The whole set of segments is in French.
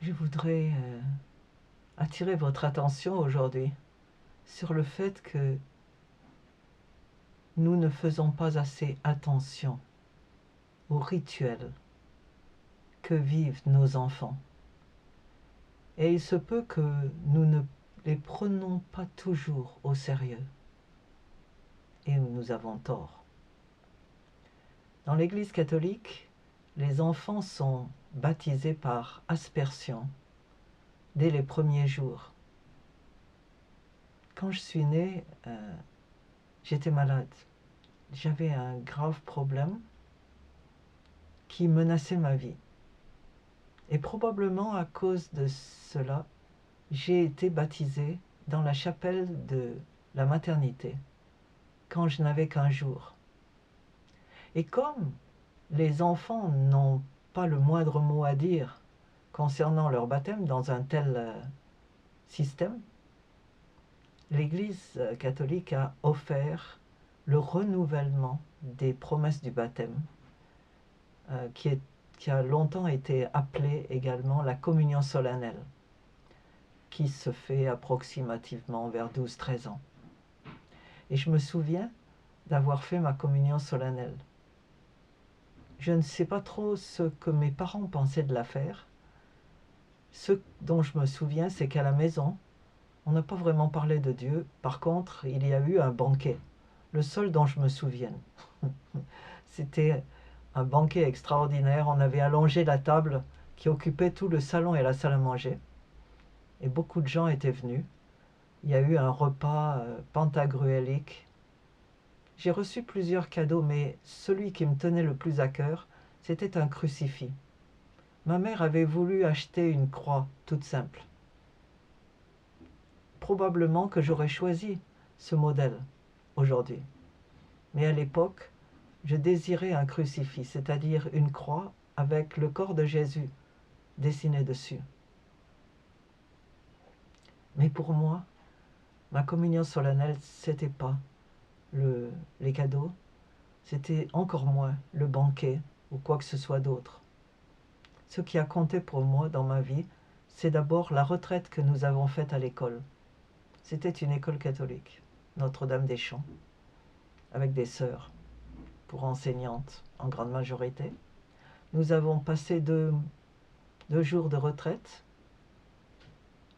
Je voudrais attirer votre attention aujourd'hui sur le fait que nous ne faisons pas assez attention aux rituels que vivent nos enfants. Et il se peut que nous ne les prenons pas toujours au sérieux. Et nous avons tort. Dans l'Église catholique, les enfants sont baptisés par aspersion dès les premiers jours. Quand je suis née, j'étais malade. J'avais un grave problème qui menaçait ma vie. Et probablement à cause de cela, j'ai été baptisée dans la chapelle de la maternité quand je n'avais qu'un jour. Et comme les enfants n'ont pas le moindre mot à dire concernant leur baptême dans un tel système, l'Église catholique a offert le renouvellement des promesses du baptême, qui a longtemps été appelée également la communion solennelle, qui se fait approximativement vers 12-13 ans. Et je me souviens d'avoir fait ma communion solennelle. Je ne sais pas trop ce que mes parents pensaient de l'affaire. Ce dont je me souviens, c'est qu'à la maison, on n'a pas vraiment parlé de Dieu. Par contre, il y a eu un banquet. Le seul dont je me souvienne. C'était un banquet extraordinaire. On avait allongé la table qui occupait tout le salon et la salle à manger. Et beaucoup de gens étaient venus. Il y a eu un repas pentagruélique. J'ai reçu plusieurs cadeaux, mais celui qui me tenait le plus à cœur, c'était un crucifix. Ma mère avait voulu acheter une croix toute simple. Probablement que j'aurais choisi ce modèle aujourd'hui. Mais à l'époque, je désirais un crucifix, c'est-à-dire une croix avec le corps de Jésus dessiné dessus. Mais pour moi, ma communion solennelle, c'était pas les cadeaux, c'était encore moins le banquet ou quoi que ce soit d'autre. Ce qui a compté pour moi dans ma vie, c'est d'abord la retraite que nous avons faite à l'école. C'était une école catholique, Notre-Dame-des-Champs, avec des sœurs pour enseignantes en grande majorité. Nous avons passé deux jours de retraite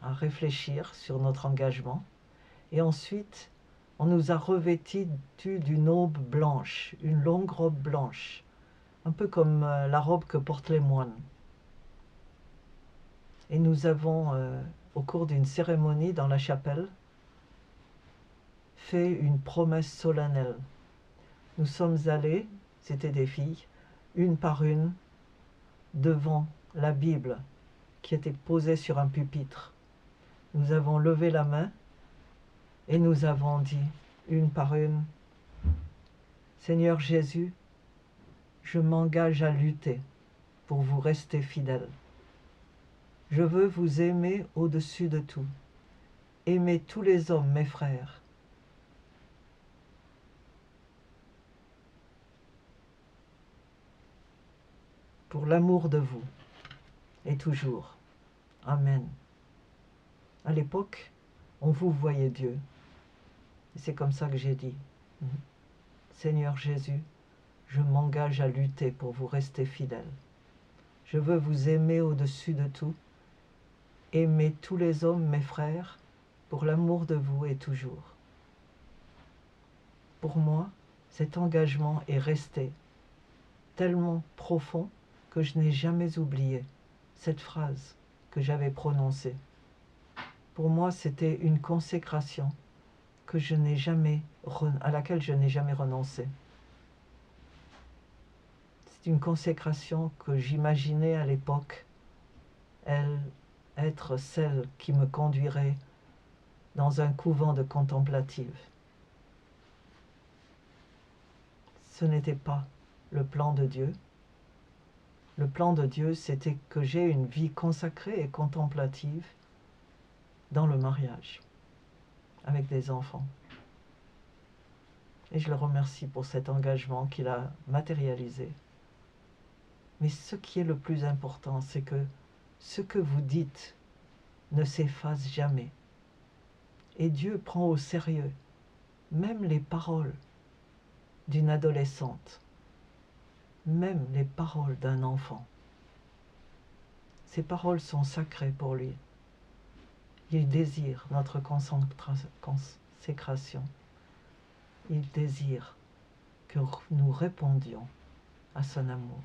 à réfléchir sur notre engagement. Et ensuite, on nous a revêtis d'une aube blanche, une longue robe blanche, un peu comme la robe que portent les moines. Et nous avons, au cours d'une cérémonie dans la chapelle, fait une promesse solennelle. Nous sommes allés, c'était des filles, une par une, devant la Bible qui était posée sur un pupitre. Nous avons levé la main et nous avons dit, une par une, Seigneur Jésus, je m'engage à lutter pour vous rester fidèle. Je veux vous aimer au-dessus de tout. Aimer tous les hommes, mes frères. Pour l'amour de vous. Et toujours. Amen. À l'époque, on vous voyait Dieu. Et c'est comme ça que j'ai dit. Seigneur Jésus, je m'engage à lutter pour vous rester fidèle. Je veux vous aimer au-dessus de tout. Aimer tous les hommes, mes frères, pour l'amour de vous et toujours. Pour moi, cet engagement est resté tellement profond que je n'ai jamais oublié cette phrase que j'avais prononcée. Pour moi, c'était une consécration à laquelle je n'ai jamais renoncé. C'est une consécration que j'imaginais à l'époque, être celle qui me conduirait dans un couvent de contemplatives. Ce n'était pas le plan de Dieu. Le plan de Dieu, c'était que j'ai une vie consacrée et contemplative dans le mariage, avec des enfants. Et je le remercie pour cet engagement qu'il a matérialisé. Mais ce qui est le plus important, c'est que ce que vous dites ne s'efface jamais. Et Dieu prend au sérieux même les paroles d'une adolescente, même les paroles d'un enfant. Ces paroles sont sacrées pour lui. Il désire notre consécration. Il désire que nous répondions à son amour.